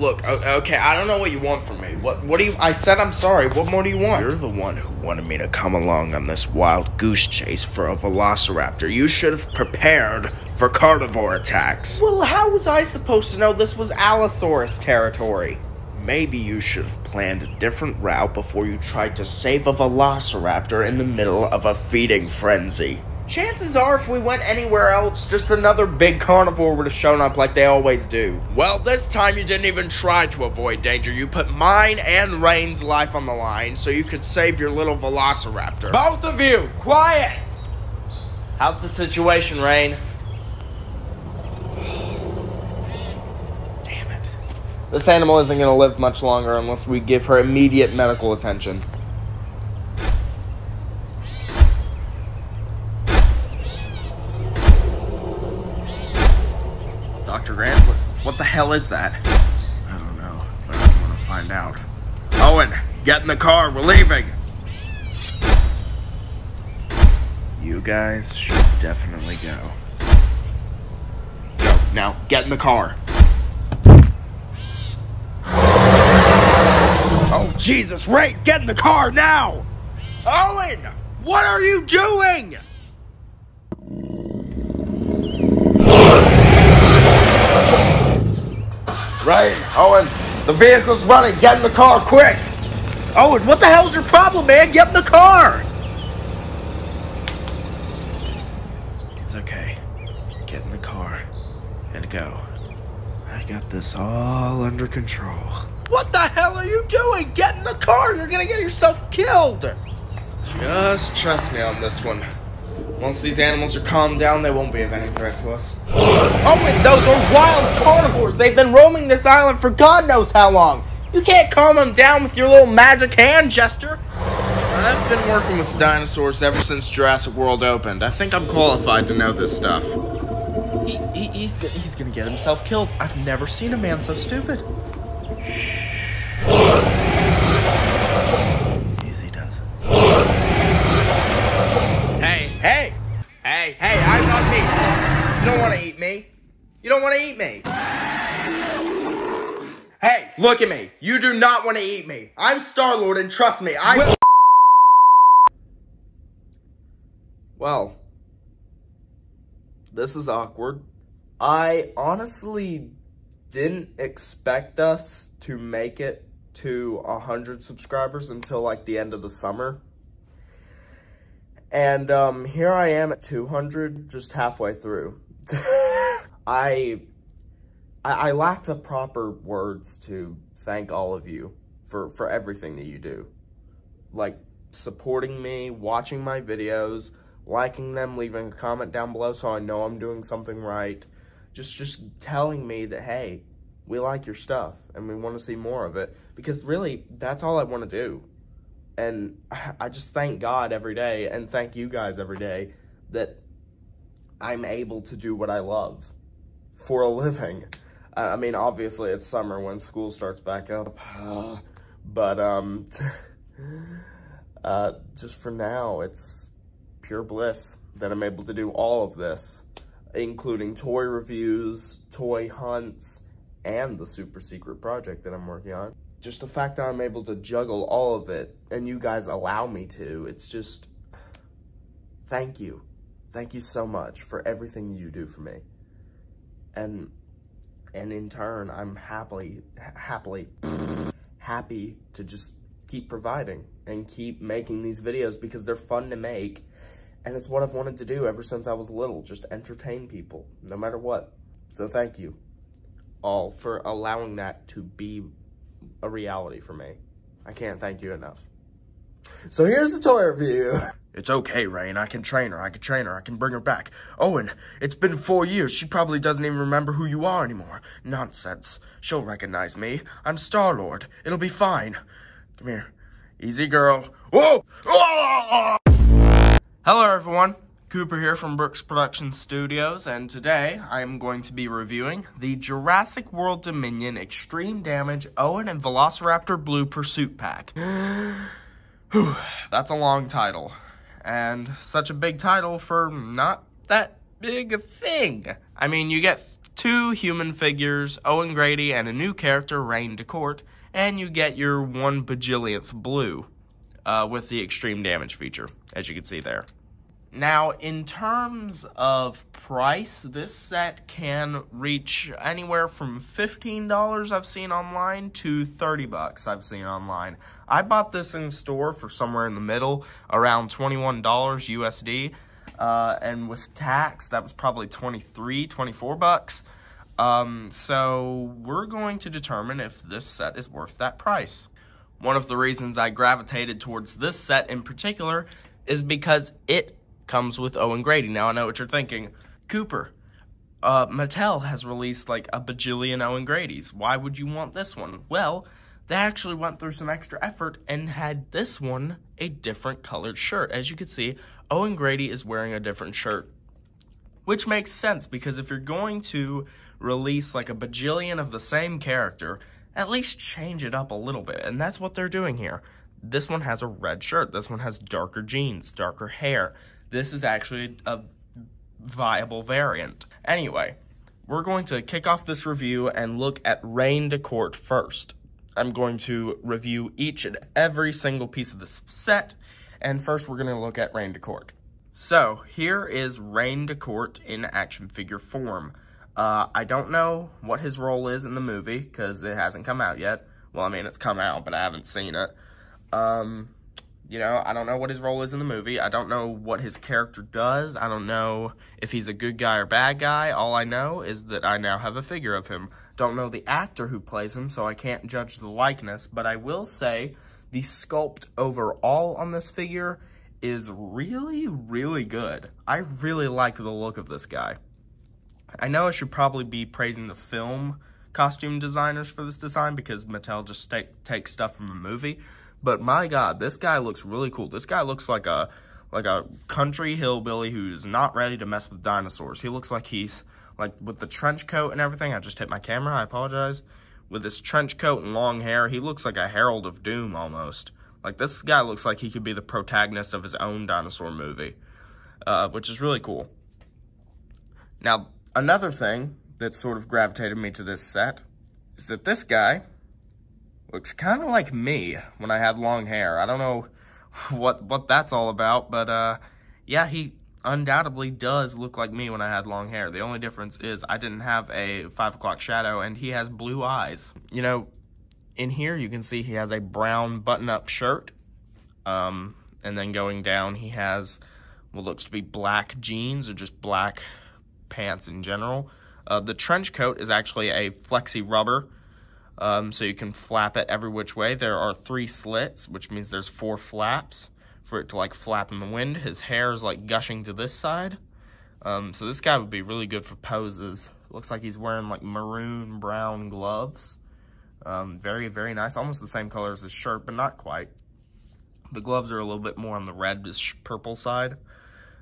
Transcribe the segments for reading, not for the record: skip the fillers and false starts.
Look, okay, I don't know what you want from me. What do you... I said I'm sorry. What more do you want? You're the one who wanted me to come along on this wild goose chase for a velociraptor. You should have prepared for carnivore attacks. Well, how was I supposed to know this was Allosaurus territory? Maybe you should have planned a different route before you tried to save a velociraptor in the middle of a feeding frenzy. Chances are if we went anywhere else, just another big carnivore would have shown up like they always do. Well, this time you didn't even try to avoid danger. You put mine and Rain's life on the line so you could save your little velociraptor. Both of you, quiet! How's the situation, Rain? Damn it. This animal isn't going to live much longer unless we give her immediate medical attention. Dr. Grant, what the hell is that? I don't know, but I want to find out. Owen, get in the car, we're leaving! You guys should definitely go. Go, now, get in the car. Oh, Jesus, Ray, get in the car now! Owen, what are you doing? Right, Owen, the vehicle's running. Get in the car, quick! Owen, what the hell's your problem, man? Get in the car! It's okay. Get in the car and go. I got this all under control. What the hell are you doing? Get in the car! You're gonna get yourself killed! Just trust me on this one. Once these animals are calmed down, they won't be of any threat to us. Owen, those are wild carnivores! They've been roaming this island for God knows how long! You can't calm them down with your little magic hand gesture! I've been working with dinosaurs ever since Jurassic World opened. I think I'm qualified to know this stuff. He's gonna get himself killed. I've never seen a man so stupid. Easy does it. Hey, I want meat. You don't want to eat me. You don't want to eat me. Hey, look at me. You do not want to eat me. I'm Star-Lord, and trust me, I will. Well, this is awkward. I honestly didn't expect us to make it to 100 subscribers until like the end of the summer. And here I am at 200, just halfway through. I lack the proper words to thank all of you for everything that you do. Like, supporting me, watching my videos, liking them, leaving a comment down below so I know I'm doing something right. Just telling me that, hey, we like your stuff and we want to see more of it. Because really, that's all I want to do. And I just thank God every day and thank you guys every day that I'm able to do what I love for a living. I mean, obviously it's summer when school starts back up. But just for now, it's pure bliss that I'm able to do all of this, including toy reviews, toy hunts, and the super secret project that I'm working on. Just the fact that I'm able to juggle all of it, and you guys allow me to, it's just, thank you. Thank you so much for everything you do for me. And in turn, I'm happy to just keep providing and keep making these videos because they're fun to make. And it's what I've wanted to do ever since I was little, just entertain people, no matter what. So thank you all for allowing that to be a reality for me. I can't thank you enough. So here's the toy review. It's okay, Rain. I can train her. I can bring her back. Owen, it's been 4 years. She probably doesn't even remember who you are anymore. Nonsense. She'll recognize me. I'm Star-Lord. It'll be fine. Come here. Easy, girl. Whoa! Oh! Hello, everyone. Cooper here from Brooks Production Studios, and today I am going to be reviewing the Jurassic World Dominion Extreme Damage Owen and Velociraptor Blue Pursuit Pack. Whew, that's a long title, and such a big title for not that big a thing. I mean, you get 2 human figures, Owen Grady, and a new character, Rain DeCourt, and you get your 1 bajillionth blue with the extreme damage feature, as you can see there. Now, in terms of price, this set can reach anywhere from $15 I've seen online to $30 I've seen online. I bought this in store for somewhere in the middle, around $21 USD, and with tax, that was probably $24. So we're going to determine if this set is worth that price. One of the reasons I gravitated towards this set in particular is because it comes with Owen Grady. Now, I know what you're thinking. Cooper, Mattel has released like a bajillion Owen Gradys. Why would you want this one? Well, they actually went through some extra effort and had this one a different colored shirt. As you can see, Owen Grady is wearing a different shirt, which makes sense because if you're going to release like a bajillion of the same character, at least change it up a little bit, and that's what they're doing here. This one has a red shirt. This one has darker jeans, darker hair. This is actually a viable variant. Anyway, we're going to kick off this review and look at Rain DeCourt first. I'm going to review each and every single piece of this set, and first we're going to look at Rain DeCourt. So, here is Rain DeCourt in action figure form. I don't know what his role is in the movie, because it hasn't come out yet. Well, I mean, it's come out, but I haven't seen it. You know, I don't know what his role is in the movie. I don't know what his character does. I don't know if he's a good guy or bad guy. All I know is that I now have a figure of him. Don't know the actor who plays him, so I can't judge the likeness. But I will say the sculpt overall on this figure is really, really good. I really like the look of this guy. I know I should probably be praising the film costume designers for this design because Mattel just takes stuff from a movie. But my God, this guy looks really cool. This guy looks like a country hillbilly who's not ready to mess with dinosaurs. He looks like he's, like, with the trench coat and everything. I just hit my camera, I apologize. With his trench coat and long hair, he looks like a Herald of Doom almost. Like, this guy looks like he could be the protagonist of his own dinosaur movie, which is really cool. Now, another thing that sort of gravitated me to this set is that this guy looks kind of like me when I had long hair. I don't know what that's all about, but yeah, he undoubtedly does look like me when I had long hair. The only difference is I didn't have a 5 o'clock shadow, and he has blue eyes. You know, in here you can see he has a brown button-up shirt, and then going down he has what looks to be black jeans or just black pants in general. The trench coat is actually a flexi rubber, so you can flap it every which way. There are 3 slits, which means there's 4 flaps for it to like flap in the wind. His hair is like gushing to this side. So this guy would be really good for poses. Looks like he's wearing like maroon brown gloves. Very, very nice. Almost the same color as his shirt, but not quite. The gloves are a little bit more on the reddish purple side.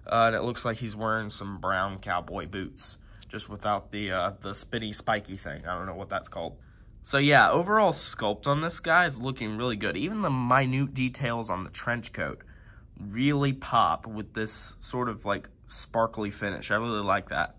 And it looks like he's wearing some brown cowboy boots, just without the spitty spiky thing. I don't know what that's called. So yeah, overall sculpt on this guy is looking really good. Even the minute details on the trench coat really pop with this sort of like sparkly finish. I really like that.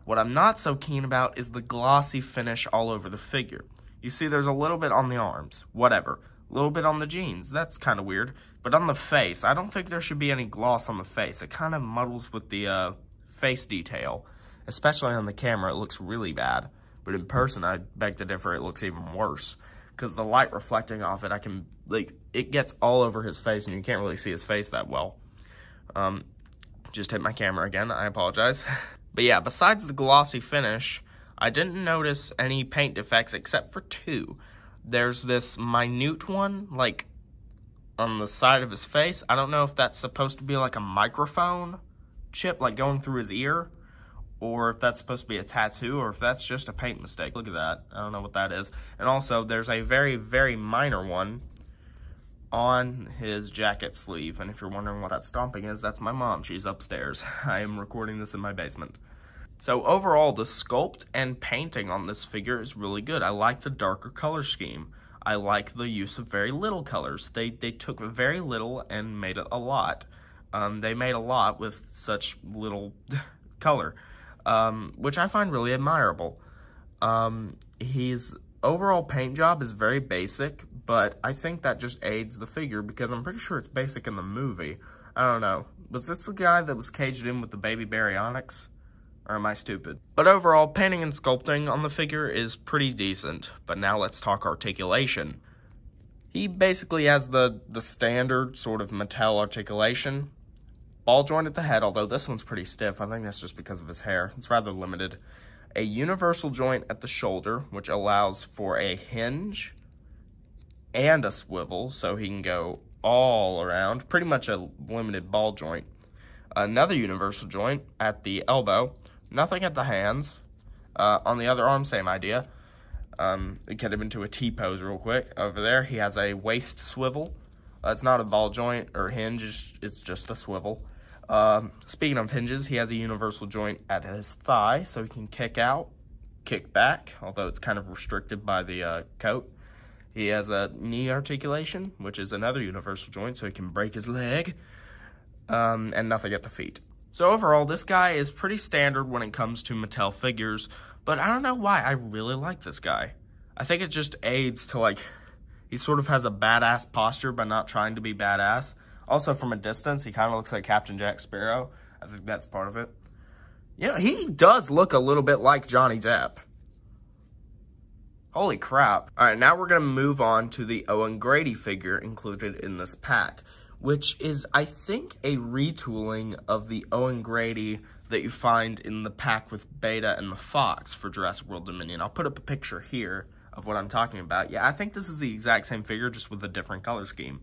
What I'm not so keen about is the glossy finish all over the figure. You see there's a little bit on the arms, whatever. A little bit on the jeans, that's kind of weird. But on the face, I don't think there should be any gloss on the face. It kind of muddles with the face detail. Especially on the camera, it looks really bad. But in person, I beg to differ, it looks even worse. Because the light reflecting off it, it gets all over his face, and you can't really see his face that well. Just hit my camera again, I apologize. But yeah, besides the glossy finish, I didn't notice any paint defects except for 2. There's this minute one, like, on the side of his face. I don't know if that's supposed to be like a microphone chip, like going through his ear, or if that's supposed to be a tattoo, or if that's just a paint mistake. Look at that. I don't know what that is. And also, there's a very, very minor one on his jacket sleeve. And if you're wondering what that stomping is, that's my mom. She's upstairs. I am recording this in my basement. So overall, the sculpt and painting on this figure is really good. I like the darker color scheme. I like the use of very little colors. They took very little and made it a lot. They made a lot with such little color. which I find really admirable. His overall paint job is very basic, but I think that just aids the figure because I'm pretty sure it's basic in the movie. I don't know. Was this the guy that was caged in with the baby baryonyx? Or am I stupid? But overall, painting and sculpting on the figure is pretty decent. But now let's talk articulation. He basically has the standard sort of Mattel articulation. Ball joint at the head, although this one's pretty stiff. I think that's just because of his hair. It's rather limited. A universal joint at the shoulder, which allows for a hinge and a swivel, so he can go all around. Pretty much a limited ball joint. Another universal joint at the elbow. Nothing at the hands. On the other arm, same idea. Get him into a T-pose real quick. Over there, he has a waist swivel. It's not a ball joint or hinge. It's just a swivel. Speaking of hinges, he has a universal joint at his thigh, so he can kick out, kick back, although it's kind of restricted by the coat. He has a knee articulation, which is another universal joint, so he can break his leg. And nothing at the feet. So overall, this guy is pretty standard when it comes to Mattel figures, but I don't know why I really like this guy. I think it just aids to, like, he sort of has a badass posture but not trying to be badass. Also, from a distance, he kind of looks like Captain Jack Sparrow. I think that's part of it. Yeah, he does look a little bit like Johnny Depp. Holy crap. All right, now we're going to move on to the Owen Grady figure included in this pack, which is, I think, a retooling of the Owen Grady that you find in the pack with Beta and the Fox for Jurassic World Dominion. I'll put up a picture here of what I'm talking about. Yeah, I think this is the exact same figure, just with a different color scheme,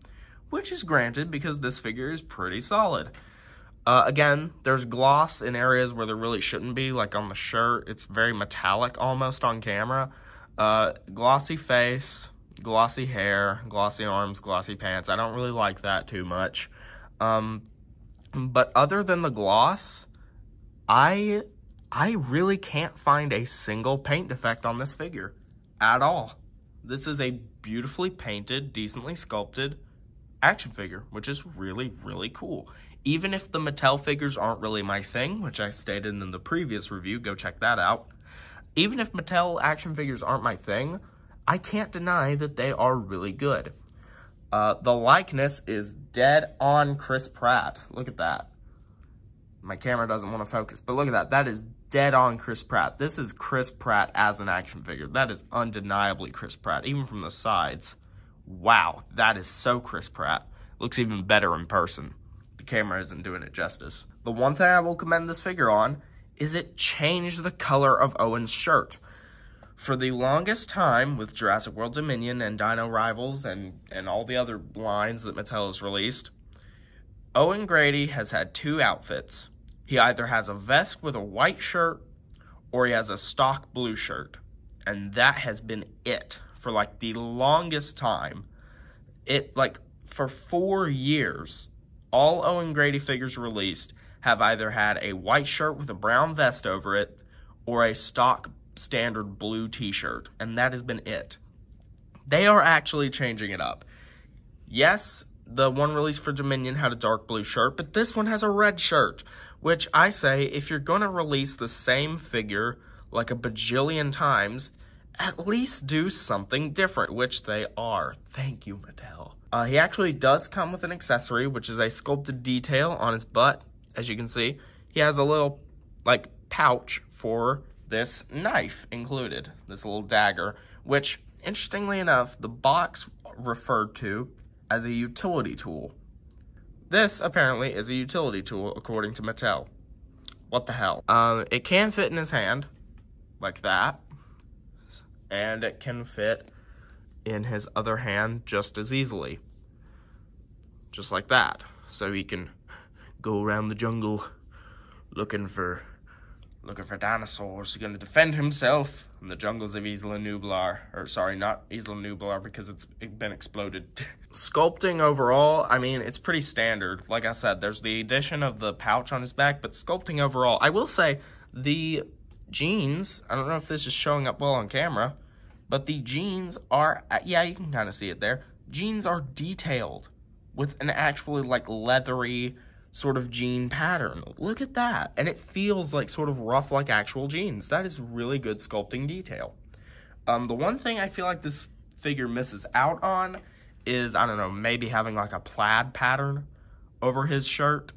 which is granted because this figure is pretty solid. Again, there's gloss in areas where there really shouldn't be, like on the shirt. It's very metallic almost on camera. Glossy face, glossy hair, glossy arms, glossy pants. I don't really like that too much. But other than the gloss, I really can't find a single paint defect on this figure at all. This is a beautifully painted, decently sculpted action figure, which is really, really cool. Even if the Mattel figures aren't really my thing, which I stated in the previous review, go check that out. Even if Mattel action figures aren't my thing, I can't deny that they are really good. The likeness is dead on Chris Pratt. Look at that. My camera doesn't want to focus, but look at that. That is dead on Chris Pratt. This is Chris Pratt as an action figure. That is undeniably Chris Pratt, even from the sides. Wow, that is so Chris Pratt. Looks even better in person. The camera isn't doing it justice. The one thing I will commend this figure on is it changed the color of Owen's shirt. For the longest time with Jurassic World Dominion and Dino Rivals and all the other lines that Mattel has released, Owen Grady has had two outfits. He either has a vest with a white shirt or he has a stock blue shirt. And that has been it for like the longest time. For 4 years, all Owen Grady figures released have either had a white shirt with a brown vest over it or a stock standard blue t-shirt, and that has been it. They are actually changing it up. Yes, the one released for Dominion had a dark blue shirt, but this one has a red shirt, which I say, if you're going to release the same figure like a bajillion times, at least do something different, which they are. Thank you, Mattel. He actually does come with an accessory, which is a sculpted detail on his butt. As you can see, he has a little, pouch for this knife included, this little dagger, which, interestingly enough, the box referred to as a utility tool. This, apparently, is a utility tool, according to Mattel. What the hell? It can fit in his hand, like that, and it can fit in his other hand just as easily, just like that. So he can go around the jungle looking for dinosaurs. He's going to defend himself in the jungles of Isla Nublar. Or, sorry, not Isla Nublar because it's been exploded. Sculpting overall, I mean, it's pretty standard. Like I said, there's the addition of the pouch on his back, but sculpting overall, I will say the jeans, I don't know if this is showing up well on camera, but the jeans are, yeah, you can kind of see it there. Jeans are detailed with an actually, leathery sort of jean pattern. Look at that. And it feels like sort of rough like actual jeans. That is really good sculpting detail. The one thing I feel like this figure misses out on is, I don't know, maybe having like a plaid pattern over his shirt,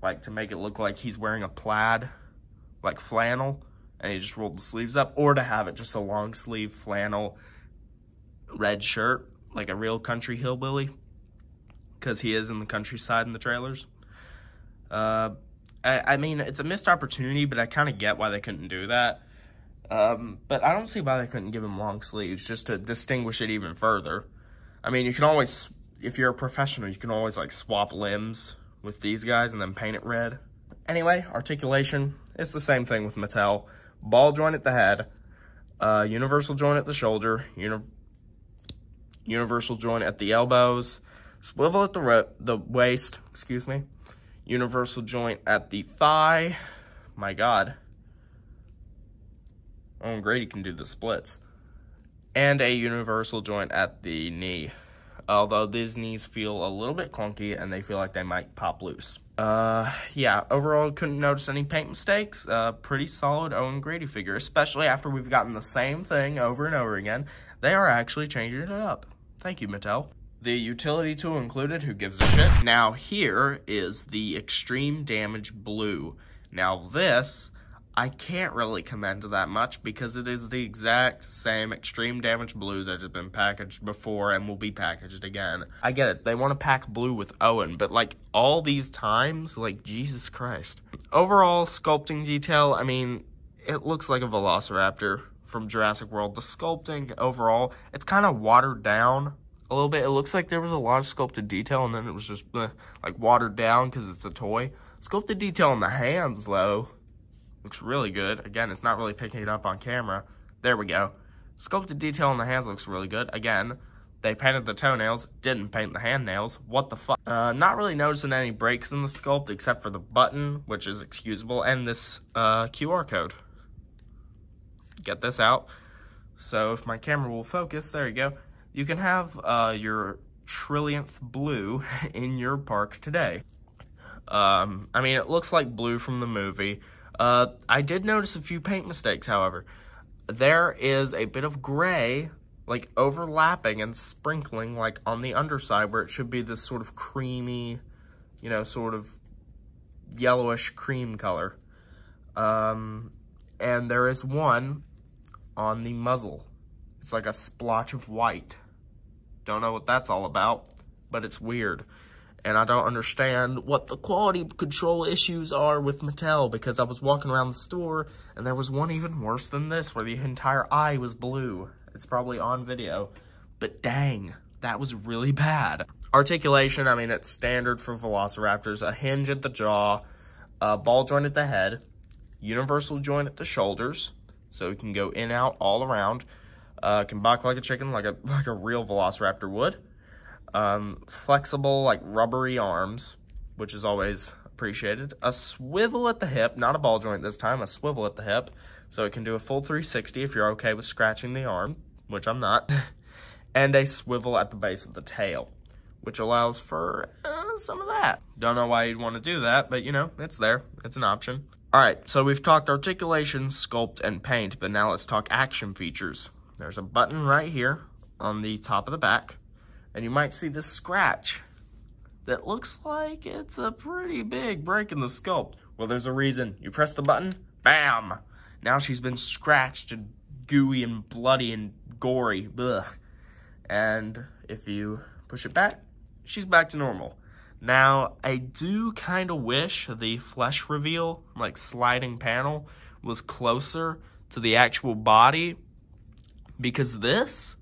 like to make it look like he's wearing a plaid, like flannel, and he just rolled the sleeves up, or to have it just a long sleeve flannel red shirt, like a real country hillbilly, because he is in the countryside in the trailers. I mean, it's a missed opportunity, but I kind of get why they couldn't do that. But I don't see why they couldn't give him long sleeves, just to distinguish it even further. I mean, you can always, if you're a professional, you can always like swap limbs with these guys and then paint it red. Anyway, articulation, it's the same thing with Mattel. Ball joint at the head, universal joint at the shoulder, universal joint at the elbows, swivel at the waist, excuse me, universal joint at the thigh. My God. Oh, Grady can do the splits. And a universal joint at the knee. Although these knees feel a little bit clunky and they feel like they might pop loose. Yeah, overall couldn't notice any paint mistakes. Pretty solid Owen Grady figure, especially after we've gotten the same thing over and over again. They are actually changing it up. Thank you, Mattel. The utility tool included, who gives a shit? Now here is the extreme damage blue. Now this, I can't really commend that much because it is the exact same extreme damage blue that has been packaged before and will be packaged again. I get it, they want to pack blue with Owen, but like all these times, like Jesus Christ. Overall, sculpting detail, I mean, it looks like a Velociraptor from Jurassic World. The sculpting overall, it's kind of watered down a little bit. It looks like there was a lot of sculpted detail and then it was just like watered down because it's a toy. Sculpted detail on the hands though, looks really good. Again, it's not really picking it up on camera. There we go. Sculpted detail on the hands looks really good. Again, they painted the toenails, didn't paint the hand nails. What the fuck? Not really noticing any breaks in the sculpt except for the button, which is excusable, and this QR code. Get this out. So if my camera will focus, there you go. You can have your trillionth blue in your park today. I mean, it looks like blue from the movie. I did notice a few paint mistakes, however. There is a bit of gray, like, overlapping and sprinkling, like, on the underside where it should be this sort of creamy, you know, sort of yellowish cream color. And there is one on the muzzle. It's like a splotch of white. Don't know what that's all about, but it's weird. And I don't understand what the quality control issues are with Mattel, because I was walking around the store and there was one even worse than this where the entire eye was blue. It's probably on video, but dang, that was really bad. Articulation, I mean, it's standard for Velociraptors. A hinge at the jaw, a ball joint at the head, universal joint at the shoulders, so it can go in, out, all around. Can buck like a chicken, like a real Velociraptor would. Flexible, like rubbery arms, which is always appreciated. A swivel at the hip, not a ball joint this time, a swivel at the hip, so it can do a full 360 if you're okay with scratching the arm, which I'm not. And a swivel at the base of the tail, which allows for some of that. Don't know why you'd want to do that, but you know, it's there. It's an option. All right, so we've talked articulation, sculpt, and paint, but now let's talk action features. There's a button right here on the top of the back. And you might see this scratch that looks like it's a pretty big break in the sculpt. Well, there's a reason. You press the button, bam! Now she's been scratched and gooey and bloody and gory. Ugh. And if you push it back, she's back to normal. Now, I do kind of wish the flesh reveal, like sliding panel, was closer to the actual body, because this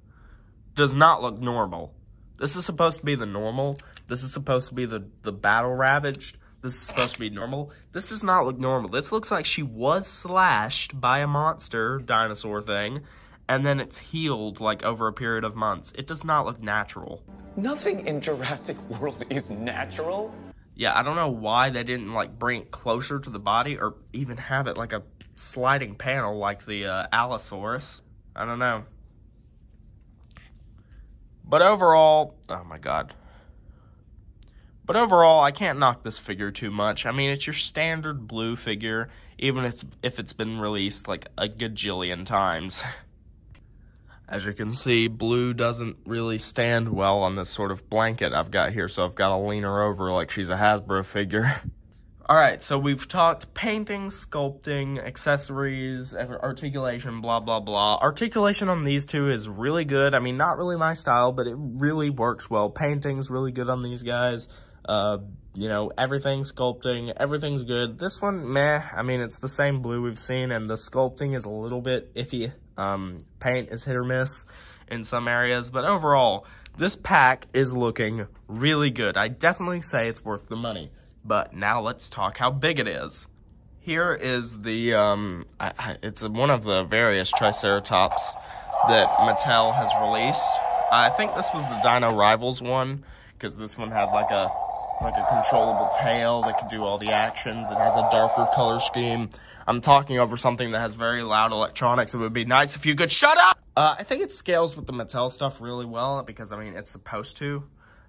does not look normal. This is supposed to be the normal. This is supposed to be the battle ravaged. This is supposed to be normal. This does not look normal. This looks like she was slashed by a monster dinosaur thing, and then it's healed like over a period of months. It does not look natural. Nothing in Jurassic World is natural. Yeah, I don't know why they didn't like bring it closer to the body or even have it like a sliding panel like the Allosaurus. I don't know. But overall, oh my God. But overall, I can't knock this figure too much. I mean, it's your standard blue figure, even if it's been released like a gajillion times. As you can see, blue doesn't really stand well on this sort of blanket I've got here, so I've got to lean her over like she's a Hasbro figure. Alright, so we've talked painting, sculpting, accessories, articulation, blah, blah, blah. Articulation on these two is really good. I mean, not really my style, but it really works well. Painting's really good on these guys. You know, everything, sculpting, everything's good. This one, meh. I mean, it's the same blue we've seen, and the sculpting is a little bit iffy. Paint is hit or miss in some areas, but overall, this pack is looking really good. I definitely say it's worth the money. But now let's talk how big it is. Here is the, it's one of the various Triceratops that Mattel has released. I think this was the Dino Rivals one, because this one had like a controllable tail that could do all the actions. It has a darker color scheme. I'm talking over something that has very loud electronics. It would be nice if you could shut up! I think it scales with the Mattel stuff really well, because, I mean, it's supposed to.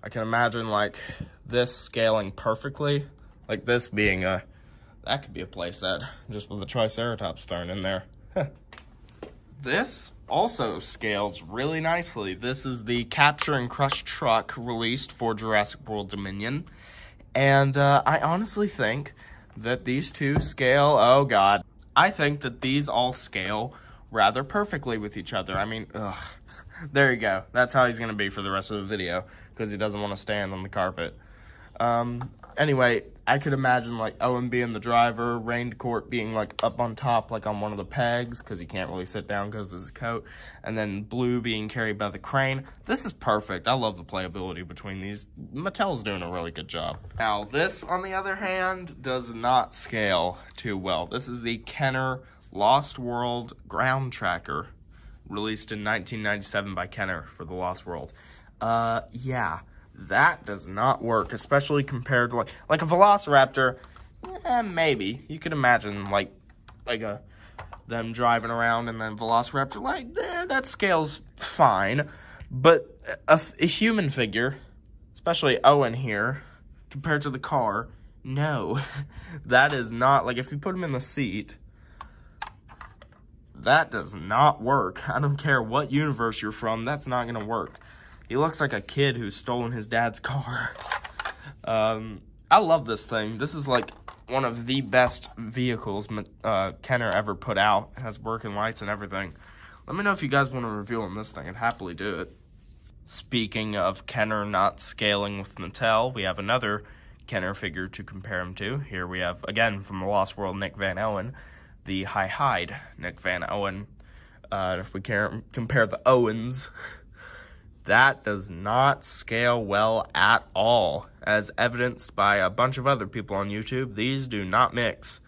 I can imagine, like, this scaling perfectly. Like this being that could be a playset, just with the Triceratops thrown in there. This also scales really nicely. This is the Capture and Crush truck released for Jurassic World Dominion. And I honestly think that these two scale, oh god. I think that these all scale rather perfectly with each other. I mean, ugh. There you go. That's how he's going to be for the rest of the video, because he doesn't want to stand on the carpet. Anyway, I could imagine, like, Owen being the driver, Rain Court being, like, up on top, like, on one of the pegs, because he can't really sit down because of his coat, and then Blue being carried by the crane. This is perfect. I love the playability between these. Mattel's doing a really good job. Now, this, on the other hand, does not scale too well. This is the Kenner Lost World Ground Tracker, released in 1997 by Kenner for the Lost World. Yeah, that does not work, especially compared to, like a Velociraptor, maybe. You could imagine, like them driving around and then Velociraptor, that scales fine. But a human figure, especially Owen here, compared to the car, no. That is not, like, if you put him in the seat, that does not work. I don't care what universe you're from, that's not going to work. He looks like a kid who's stolen his dad's car. I love this thing. This is like one of the best vehicles Kenner ever put out. It has working lights and everything. Let me know if you guys want a review on this thing. I'd happily do it. Speaking of Kenner not scaling with Mattel, we have another Kenner figure to compare him to. Here we have, again, from the Lost World, Nick Van Owen, the high-hide Nick Van Owen. If we compare the Owens, that does not scale well at all, as evidenced by a bunch of other people on YouTube. These do not mix.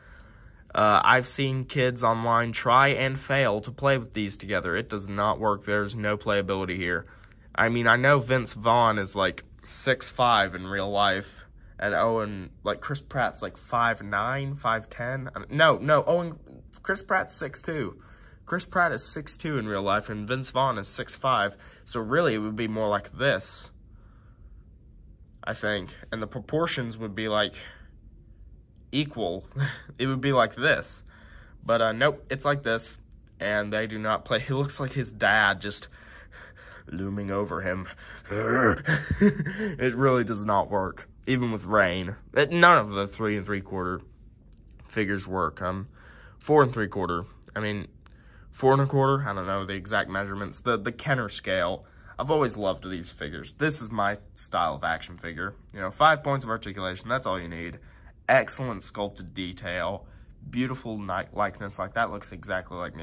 I've seen kids online try and fail to play with these together. It does not work. There's no playability here. I mean, I know Vince Vaughn is like 6'5" in real life, and Owen, like, Chris Pratt's like 5'9", 5'10". No, Chris Pratt's 6'2". Chris Pratt is 6'2" in real life, and Vince Vaughn is 6'5", so really it would be more like this, I think. And the proportions would be, like, equal. It would be like this. But, nope, it's like this, and they do not play. He looks like his dad just looming over him. It really does not work, even with Rain. None of the 3 3/4 figures work. 4 3/4, I mean, 4 1/4, I don't know the exact measurements. The Kenner scale, I've always loved these figures. This is my style of action figure. You know, 5 points of articulation, that's all you need. Excellent sculpted detail. Beautiful likeness, like that looks exactly like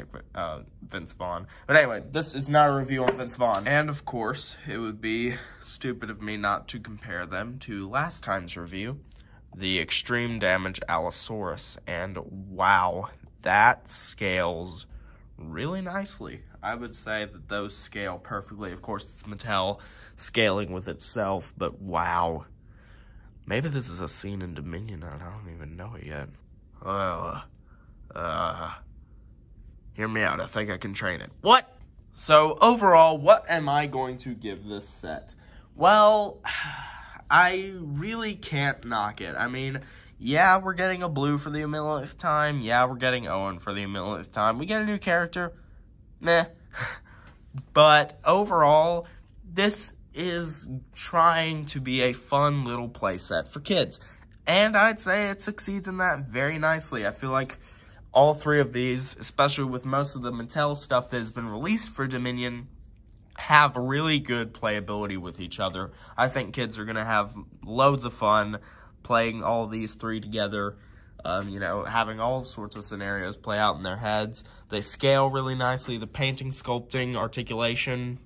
Vince Vaughn. But anyway, this is not a review on Vince Vaughn. And of course, it would be stupid of me not to compare them to last time's review, the Extreme Damage Allosaurus. And wow, that scales really nicely. I would say that those scale perfectly. Of course, it's Mattel scaling with itself, but wow. Maybe this is a scene in Dominion, and I don't even know it yet. Well, hear me out. I think I can train it. What? So, overall, what am I going to give this set? Well, I really can't knock it. I mean, yeah, we're getting a blue for the millionth time. Yeah, we're getting Owen for the millionth time. We get a new character. Meh. But overall, this is trying to be a fun little playset for kids. And I'd say it succeeds in that very nicely. I feel like all three of these, especially with most of the Mattel stuff that has been released for Dominion, have really good playability with each other. I think kids are going to have loads of fun playing all these three together, you know, having all sorts of scenarios play out in their heads. They scale really nicely. The painting, sculpting, articulation,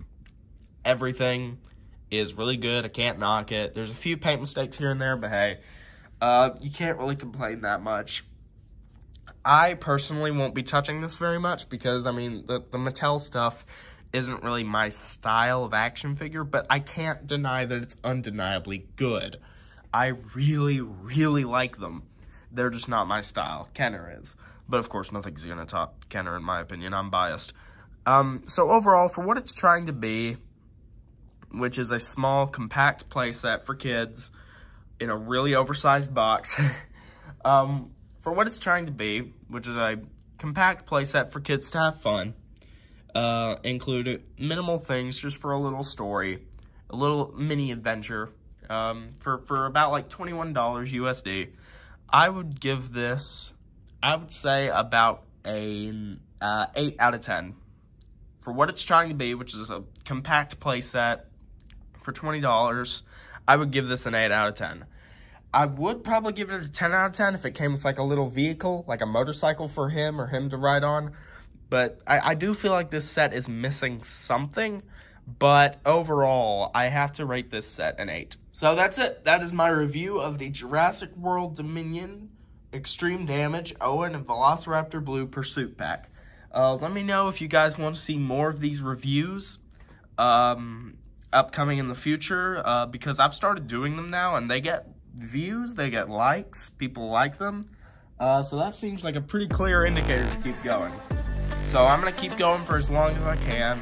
everything is really good. I can't knock it. There's a few paint mistakes here and there, but hey, you can't really complain that much. I personally won't be touching this very much because, I mean, the Mattel stuff isn't really my style of action figure, but I can't deny that it's undeniably good. I really, really like them. They're just not my style. Kenner is. But, of course, nothing's going to top Kenner, in my opinion. I'm biased. So, overall, for what it's trying to be, which is a small, compact playset for kids in a really oversized box, for what it's trying to be, which is a compact playset for kids to have fun, include minimal things just for a little story, a little mini adventure, for about like $21 USD, I would give this, I would say about an 8 out of 10. For what it's trying to be, which is a compact playset for $20, I would give this an 8 out of 10. I would probably give it a 10 out of 10 if it came with like a little vehicle, like a motorcycle for him or him to ride on. But I do feel like this set is missing something. But overall, I have to rate this set an 8. So that's it. That is my review of the Jurassic World Dominion Extreme Damage Owen and Velociraptor Blue Pursuit Pack. Let me know if you guys want to see more of these reviews upcoming in the future, because I've started doing them now, and they get views, they get likes, people like them. So that seems like a pretty clear indicator to keep going. So I'm going to keep going for as long as I can.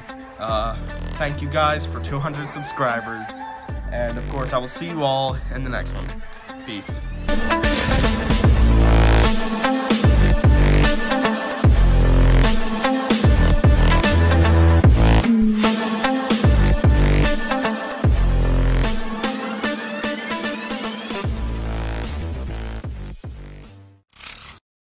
Thank you guys for 200 subscribers. And of course, I will see you all in the next one. Peace.